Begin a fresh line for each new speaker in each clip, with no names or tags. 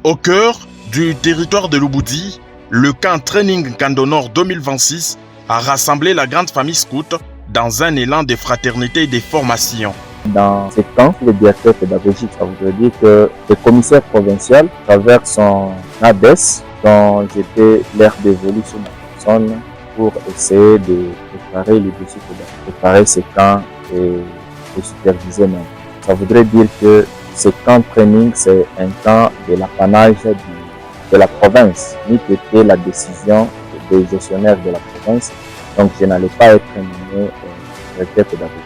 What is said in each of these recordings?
Au cœur du territoire de Lubudi, le camp Training Kando Nord 2026 a rassemblé la grande famille scout dans un élan de fraternité et de formation.
Dans ces camps, le directeur pédagogique, ça voudrait dire que le commissaire provincial, à travers son ADES, dont j'étais l'air dévolu sur ma personne, pour essayer de préparer les dossiers pédagogiques, préparer ces camps et les superviser même. Ça voudrait dire que ce camp training, c'est un camp de l'apanage de la province, ni que c'était la décision des gestionnaires de la province. Donc je n'allais pas être nommé directeur pédagogique.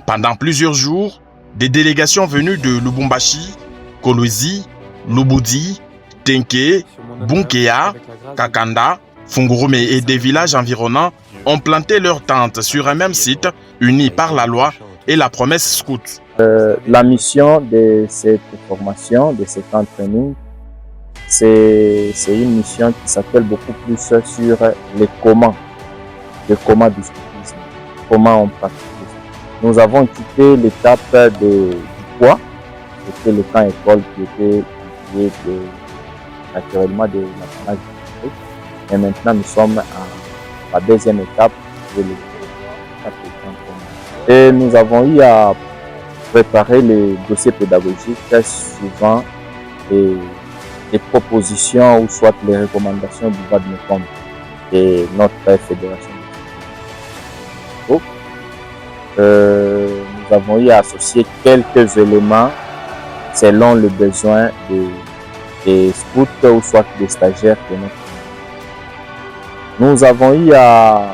Pendant plusieurs jours, des délégations venues de Lubumbashi, Kolwezi, Lubudi, Tenke, Bunkea, Kakanda, Fungurume et des villages environnants ont planté leurs tentes sur un même site, unis par la loi et la promesse scout.
La mission de cette formation, de ce camp training, c'est une mission qui s'appelle beaucoup plus sur les comment, le comment du scoutisme, comment on pratique. Nous avons quitté l'étape du poids, c'était le camp école qui était lié naturellement de l'apanage du district. Et maintenant nous sommes à la deuxième étape de l'étape du camp training. Et nous avons eu à préparer les dossiers pédagogiques suivant les propositions ou soit les recommandations du VADMECOM et notre fédération. Nous avons eu à associer quelques éléments selon le besoin des scouts ou soit des stagiaires de notre pays. Nous avons eu à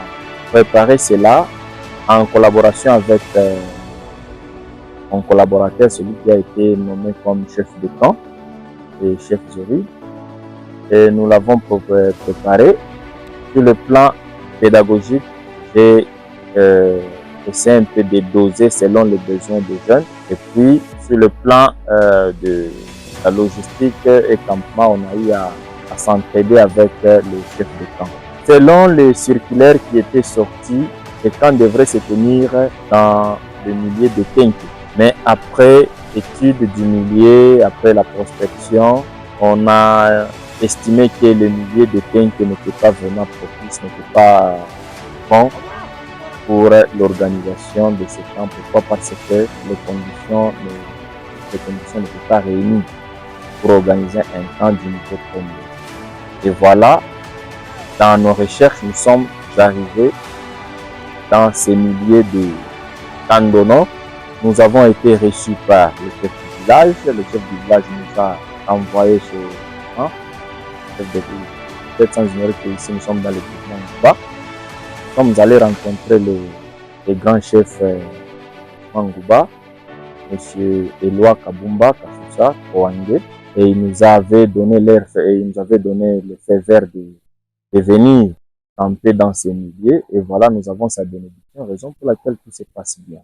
préparer cela en collaboration avec mon collaborateur, celui qui a été nommé comme chef de camp et chef jury. Et nous l'avons préparé. Sur le plan pédagogique, j'ai essayé un peu de doser selon les besoins des jeunes. Et puis, sur le plan de la logistique et campement, on a eu à s'entraider avec les chefs de camp. Selon les circulaires qui étaient sortis, les camps devraient se tenir dans le milieu de Tenke. Mais après étude du milieu, après la prospection, on a estimé que le milieu de Tenke n'était pas vraiment propice, n'était pas bon pour l'organisation de ce camp. Pourquoi? Parce que les conditions n'étaient pas réunies pour organiser un camp du niveau premier. Et voilà, dans nos recherches, nous sommes arrivés dans ces milieux de Kando Nord. Nous avons été reçus par le chef du village. Le chef du village nous a envoyé chez le chef de village. Peut-être sans ignorer qu'ici nous sommes dans le département Ngouba. Nous sommes allés rencontrer le grand chef Ngouba, M. Eloi Kabumba Kasusa Kouangé, et il nous avait donné le feu vert de venir camper dans ces milieux. Et voilà, nous avons sa bénédiction, raison pour laquelle tout se passe bien.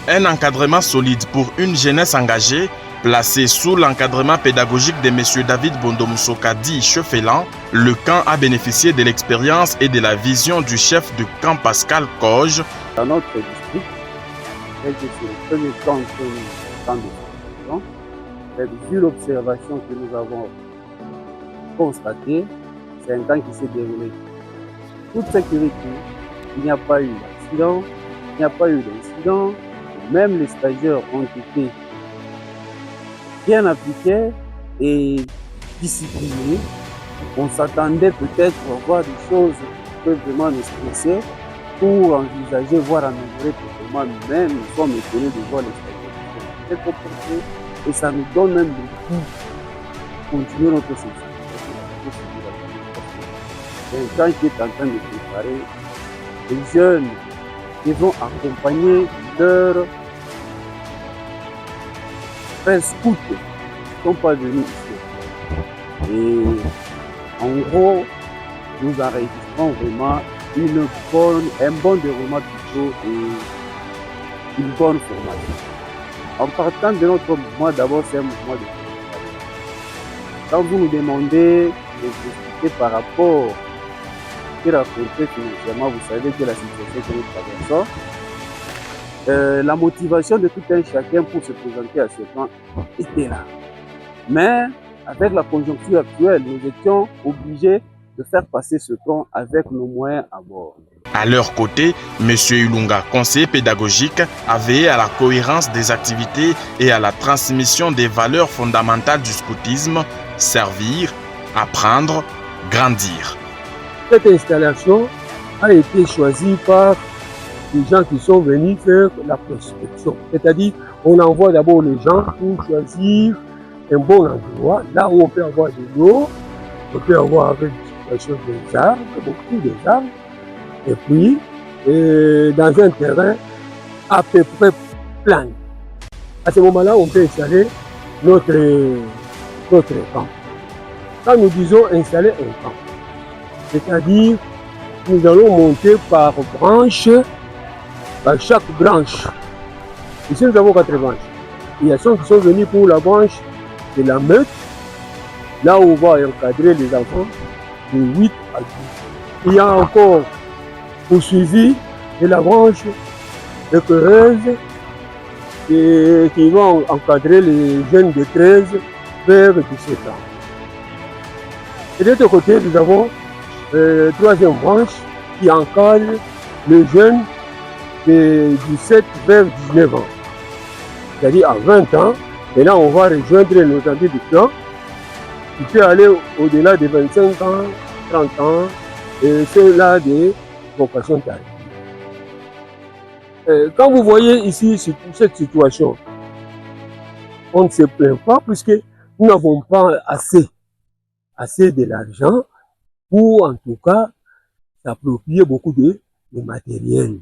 Un encadrement solide pour une jeunesse engagée, placée sous l'encadrement pédagogique de M. David Bondomusoka dit Chefelan, le camp a bénéficié de l'expérience et de la vision du chef de camp Pascal Koge.
Dans notre district, c'est le premier camp que nous avons de formation. Vu l'observation que nous avons constatée, c'est un camp qui s'est déroulé. Toute sécurité, il n'y a pas eu d'accident, il n'y a pas eu d'incident. Même les stagiaires ont été bien appliqués et disciplinés. On s'attendait peut-être à voir des choses qui peuvent vraiment nous stresser pour envisager, voir améliorer totalement. Mais nous sommes étonnés de voir les stagiaires très comportés et ça nous donne même le goût de continuer notre sensibilisation. C'est un camp qui est en train de préparer les jeunes qui vont accompagner leurs frères scouts qui ne sont pas venus ici. Et en gros, nous enregistrons vraiment un bon déroulement plutôt et une bonne formation. En partant de notre mouvement, d'abord c'est un mouvement de formation. Quand vous nous demandez de vous expliquer par rapport à ce qui racontait financièrement, vous savez que la situation que nous traversons, la motivation de tout un chacun pour se présenter à ce camp était là. Mais avec la conjoncture actuelle, nous étions obligés de faire passer ce camp avec nos moyens à bord.
À leur côté, M. Ilunga, conseiller pédagogique, a veillé à la cohérence des activités et à la transmission des valeurs fondamentales du scoutisme, servir, apprendre, grandir.
Cette installation a été choisie par les gens qui sont venus faire la prospection. C'est-à-dire, on envoie d'abord les gens pour choisir un bon endroit, là où on peut avoir de l'eau, on peut avoir avec des arbres, beaucoup d'arbres, et puis dans un terrain à peu près plein. À ce moment-là, on peut installer notre camp. Quand nous disons installer un camp, c'est-à-dire nous allons monter par branche, par chaque branche. Ici, nous avons 4 branches. Il y a ceux qui sont venus pour la branche de la meute, là où on va encadrer les enfants de 8 à 12. Il y a encore poursuivi de la branche de Corrèze qui vont encadrer les jeunes de 13 vers 17 ans. Et de l'autre côté, nous avons troisième branche qui encadre les jeunes de 17 vers 19 ans. C'est-à-dire à 20 ans, et là on va rejoindre nos amis du clan qui peut aller au-delà de 25 ans, 30 ans, et ceux-là des vocations tardives. Quand vous voyez ici cette situation, on ne se plaint pas puisque nous n'avons pas assez de l'argent pour en tout cas s'approprier beaucoup de matériel.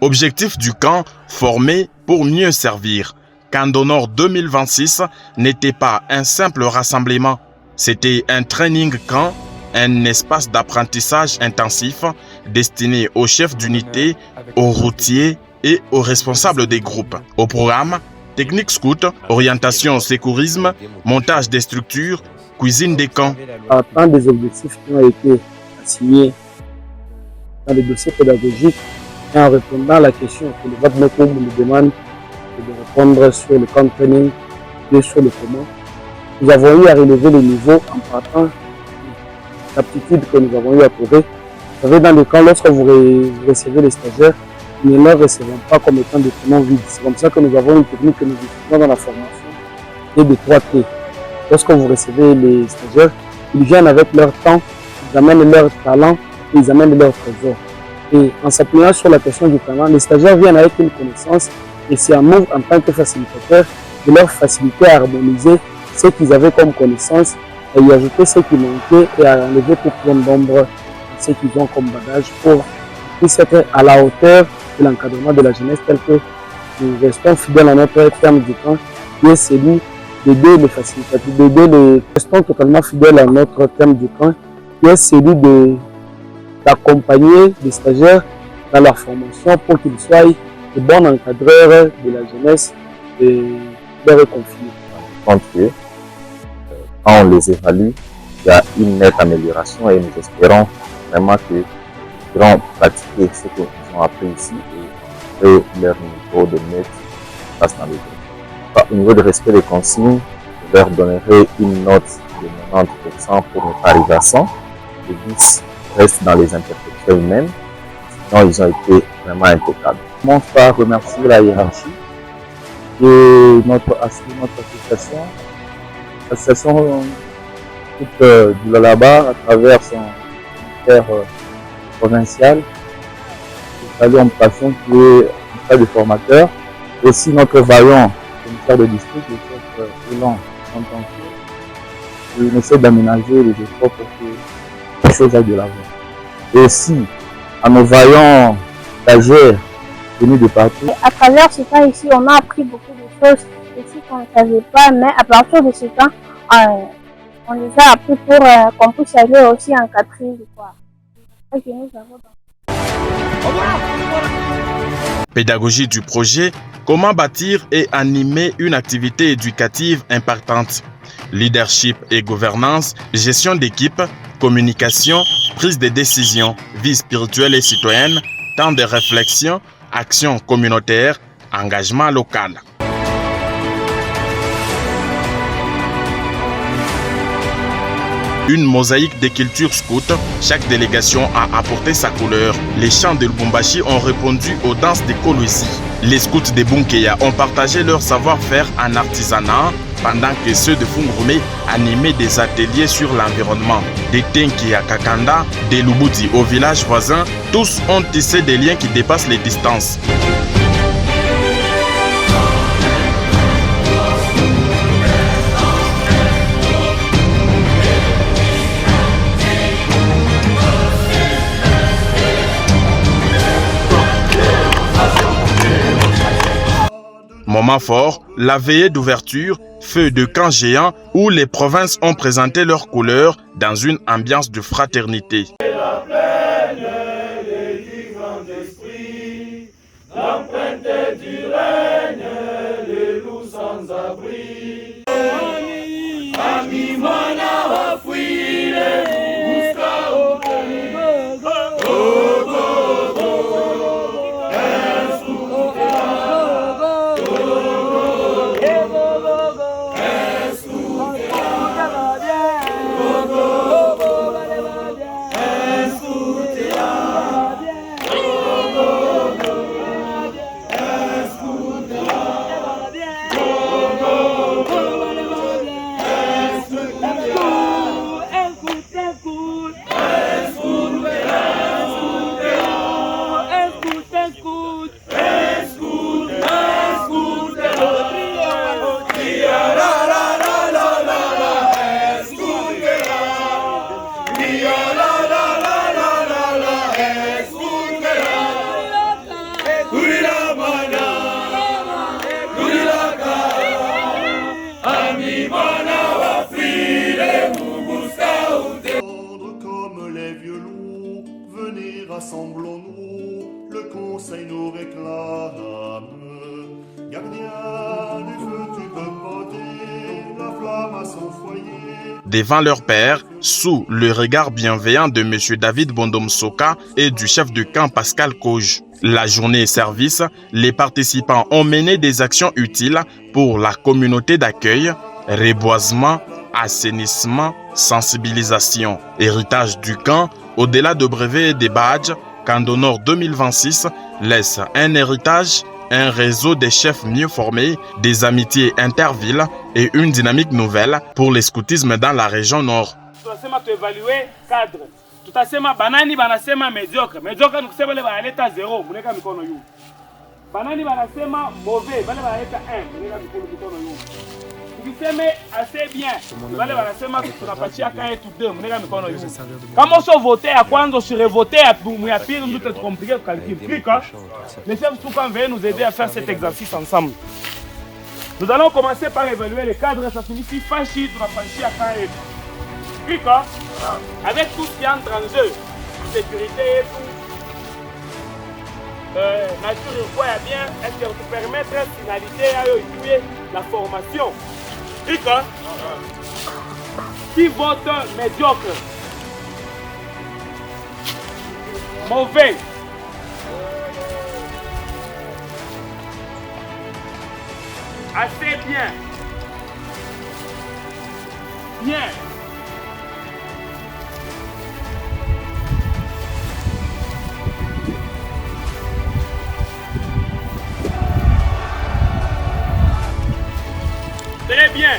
Objectif du camp, former pour mieux servir. Camp d'honneur 2026 n'était pas un simple rassemblement, c'était un training camp, un espace d'apprentissage intensif destiné aux chefs d'unité, aux routiers et aux responsables des groupes. Au programme, technique scout, orientation sécurisme, montage des structures, cuisine des camps.
Partant des objectifs qui ont été assignés dans le dossier pédagogique et en répondant à la question que le Vadmekoum nous demande de répondre sur le camp training et sur le comment, nous avons eu à relever le niveau en partant des aptitudes que nous avons eu à trouver. Vous savez, dans le camp, lorsque vous recevez les stagiaires, nous ne les recevons pas comme étant des prénoms vides. C'est comme ça que nous avons une technique que nous utilisons dans la formation et de 3T. Lorsque vous recevez les stagiaires, ils viennent avec leur temps, ils amènent leur talent et ils amènent leur trésor. Et en s'appuyant sur la question du talent, les stagiaires viennent avec une connaissance et c'est à nous, en tant que facilitateurs, de leur faciliter à harmoniser ce qu'ils avaient comme connaissance, à y ajouter ce qui manquait et à enlever tout plein d'ombre ce qu'ils ont comme bagage pour puisse être à la hauteur de l'encadrement de la jeunesse tel que nous restons fidèles à notre terme du temps, qui est celui d'aider les facilitateurs, restons totalement fidèles à notre terme du temps, qui est celui d'accompagner les stagiaires dans leur formation pour qu'ils soient de bons encadreurs de la jeunesse et leur confier. Quand on les évalue, il y a une nette amélioration et nous espérons vraiment qu'ils pourront pratiquer ce qu'ils ont appris ici et leur niveau de maîtrise passe dans les deux. Au niveau du respect des consignes, je leur donnerai une note de 90% pour ne pas arriver à 100. Les 10 restent dans les imperfections humaines, sinon ils ont été vraiment impeccables. Je commence par remercier la hiérarchie et notre association. L'association du Lalaba à travers son ministère provincial. Je salue en passant qui est un cas de formateur. Aussi notre vaillant commissaire de district, le chef Elan en tant que il essaie d'aménager les efforts pour que les choses aillent de l'avant. Et aussi à nos vaillants stagiaires venus de partout.
À travers ce temps ici, on a appris beaucoup de choses ici qu'on ne savait pas, mais à partir de ce temps, on les a appris pour qu'on puisse aller aussi en quatrième.
Pédagogie du projet, comment bâtir et animer une activité éducative impactante. Leadership et gouvernance, gestion d'équipe, communication, prise de décision, vie spirituelle et citoyenne, temps de réflexion, action communautaire, engagement local. Une mosaïque des cultures scouts, chaque délégation a apporté sa couleur. Les chants de Lubumbashi ont répondu aux danses des Kolwezi. Les scouts de Bunkeya ont partagé leur savoir-faire en artisanat, pendant que ceux de Fungurume animaient des ateliers sur l'environnement. Des Tenke à Kakanda, des Lubudi au village voisin, tous ont tissé des liens qui dépassent les distances. Moment fort, la veillée d'ouverture, feu de camp géant où les provinces ont présenté leurs couleurs dans une ambiance de fraternité.
Rassemblons-nous, le conseil nous réclame. Gardien du feu, tu peux porter la flamme à son foyer.
Devant leur père, sous le regard bienveillant de M. David Bondomsoka et du chef de camp Pascal Koj. La journée service, les participants ont mené des actions utiles pour la communauté d'accueil, reboisement, assainissement, sensibilisation. Héritage du camp, au-delà de brevets et des badges, Kando Nord 2026 laisse un héritage, un réseau des chefs mieux formés, des amitiés intervilles et une dynamique nouvelle pour le scoutisme dans la région Nord.
Évaluer cadre. Tout à fait, banani banasema médiocre. Médiocre, nous savons que l'état 0. Banani banasema mauvais. Bale l'état 1. Tukiseme assez bien, bale banasema tunapatia kaya tout deux, mneka mikono yu. Kama so voter ya kwanza sur voter ya pire, nous c'est compliqué de calculer. Les chefs Soukan vont nous aider à faire cet exercice ensemble. Nous allons commencer par évaluer les cadres, ça signifie fachi, tunapatia kaya. Avec tout ce qui entre en jeu, sécurité et tout. Nature quoi bien, est-ce que vous permettre finalité à étudier la formation. Qui vote médiocre, mauvais, assez bien, bien. Très bien.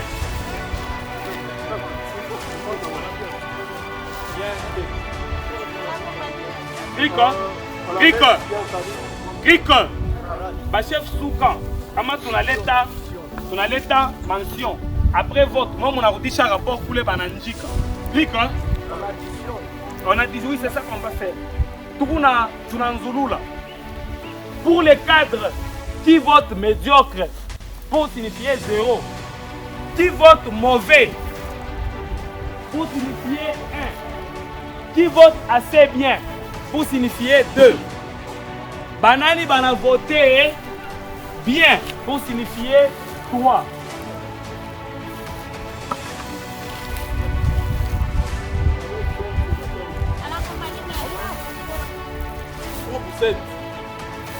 Griko. Chef Soukan. Comment on a l'état mention. Après vote, moi on a dit chaque rapport pour les bananjika. On a dit oui, c'est ça qu'on va faire. Tout le monde a pour les cadres qui votent médiocre pour signifier 0. Qui vote mauvais pour signifier 1. Qui vote assez bien pour signifier 2. Banani bana voté bien pour signifier 3.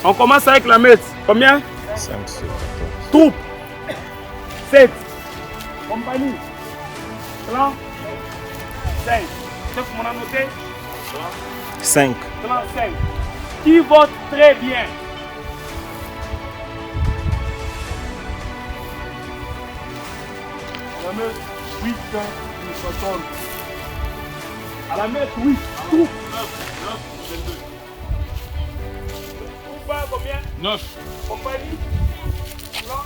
On commence avec la maître. Combien?
5, 7, 14.
Troupe. 7. Compagnie. Clan. 5. Chef, on a noté
5.
Clan 5. Qui vote très bien? À la meute 8, nous sommes. À la meute 8. Troupe. 9, 22. Pas combien? 9. Compagnie. Clan.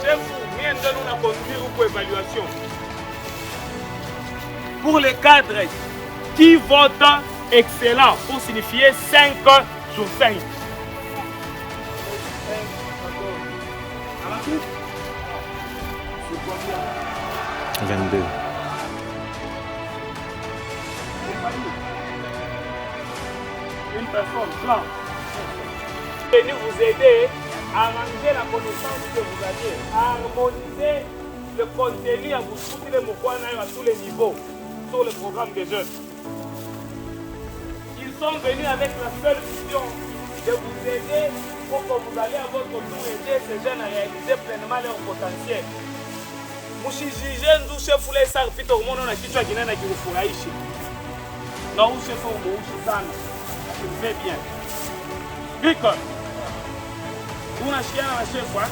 Chef, rien de nous a conduire pour évaluation. Pour les cadres, qui vote excellent pour signifier 5 sur 5. À la coupe, c'est combien?
22.
Une personne, plan. Venez vous aider à ranger la connaissance que vous avez, à harmoniser le contenu, à vous soutenir le Mokwana à tous les niveaux sur le programme des jeunes. Ils sont venus avec la seule mission de vous aider pour que vous allez à votre tour aider ces jeunes à réaliser pleinement leur potentiel. Mushijije ndu chef ule sarpita umono na kichwa kinena kikufurahishi. Na chef umeushi sana. Akifanya bien. Biko. Unashiana na chef wa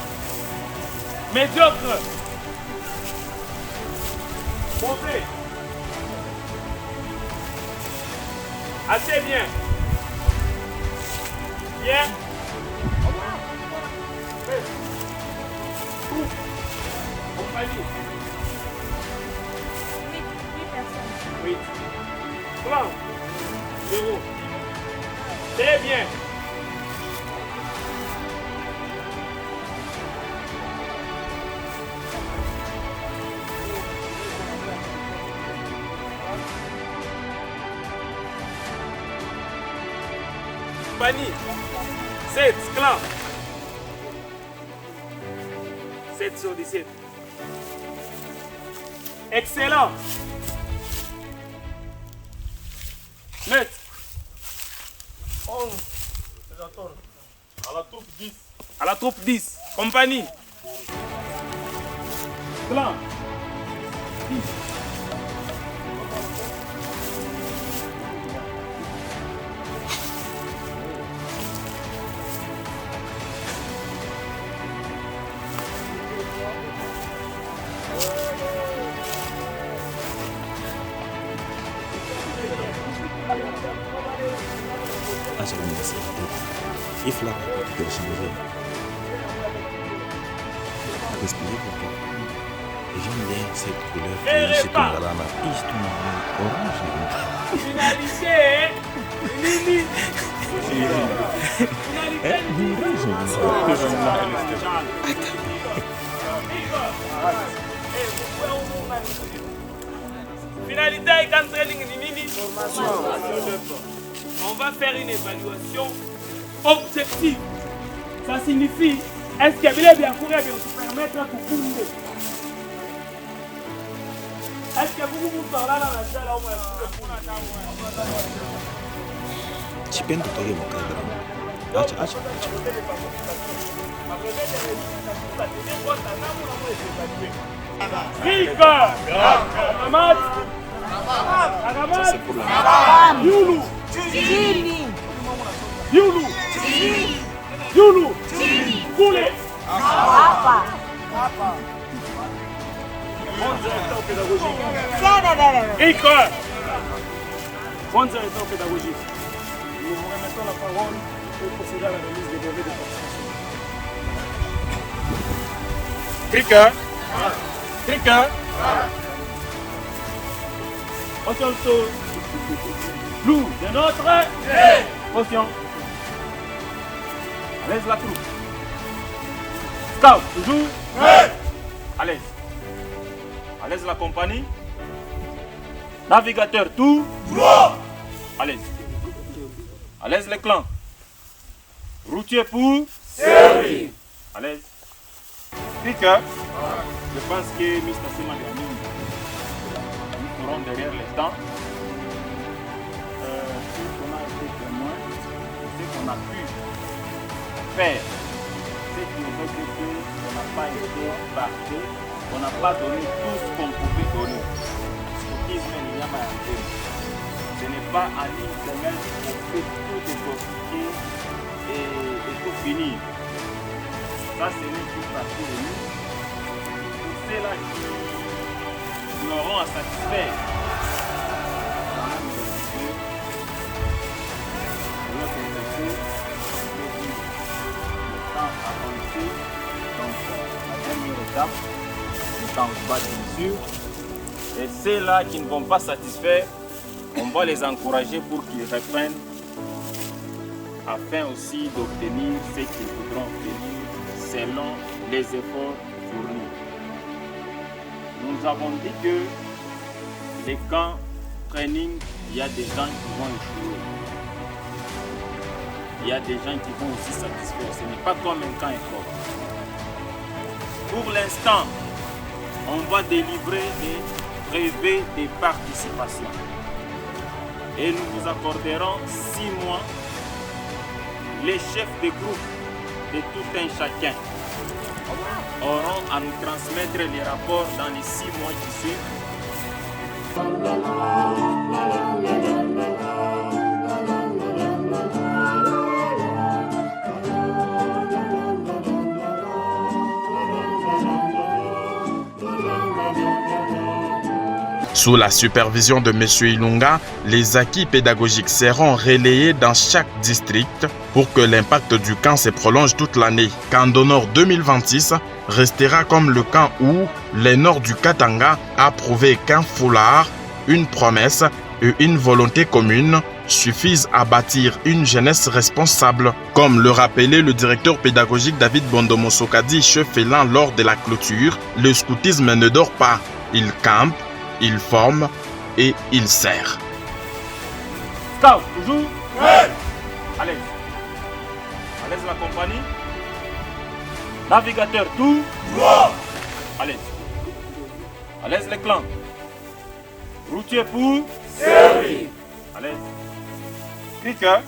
médiocre. Mauvais. Assez bien. Bien. Compagnie.
8 personnes.
Oui. Plan. 0. Très bien. Compagnie. 7. Clan. 7 sur 17. Excellent. Maître. 11. À la troupe 10. À la troupe 10. Compagnie. Clan. 10.
Ah, j'avais mis ça. Il faut la télécharger. Respirer pourquoi. Et j'aime bien cette couleur. Je suis comme là, orange.
Finalité, Lili. Finalité avec un training Nini. On va faire une évaluation objective. Ça signifie, est-ce qu'il y a bien courir et se permettre de courir? Est-ce que vous parlez dans la salle au moins?
Tu peux me toquer mon cadre.
Rika! Ahmad! Ahmad! Youlou! Youlou! Youlou! Koulé! Bon directeur pédagogique. Rika! Bon directeur pédagogique. Nous vous remettons la parole pour procéder à la remise des brevets de participation. Rika! Rika! What's up, Loup de notre potion. À l'aise la troupe. Scout, toujours. À l'aise. À l'aise la compagnie. Navigateur, tout. À l'aise. À l'aise les clans. Routier pour. Servir. À l'aise. Piqueur. Je pense que Mr. Sema Gami, nous serons derrière les temps. Ce qu'on a été témoin, ce qu'on a pu faire, ce qui nous fait qu'on n'a pas été parfait, on n'a pas donné tout ce qu'on pouvait donner. Ce n'est pas en une semaine qu'on peut tout décortiquer et tout finir. Ça, c'est une petite partie de nous. Pour ceux-là qui auront à satisfaire dans l'université, notre université, le temps avancé, donc la dernière étape, le temps bas bien sûr. Et ceux-là qui ne vont pas satisfaire, on va les encourager pour qu'ils reprennent afin aussi d'obtenir ce qu'ils voudront obtenir selon les efforts fournis. Nous avons dit que les camps training, il y a des gens qui vont échouer. Il y a des gens qui vont aussi satisfaire. Ce n'est pas comme un camp effort. Pour l'instant, on va délivrer des brevets de participation. Et nous vous accorderons 6 mois. Les chefs de groupe de tout un chacun auront à nous transmettre les rapports dans les 6 mois qui suivent.
Sous la supervision de M. Ilunga, les acquis pédagogiques seront relayés dans chaque district pour que l'impact du camp se prolonge toute l'année. Camp d'honneur 2026 restera comme le camp où les Nord du Katanga a prouvé qu'un foulard, une promesse et une volonté commune suffisent à bâtir une jeunesse responsable. Comme le rappelait le directeur pédagogique David Bondomo Sokadi, chef élan lors de la clôture, le scoutisme ne dort pas, il campe, il forme et il sert.
Scout, toujours. À l'aise. À l'aise la compagnie. Navigateur, tout. À l'aise. À l'aise les clans. Routier pour. Servir. À l'aise. Piqueur.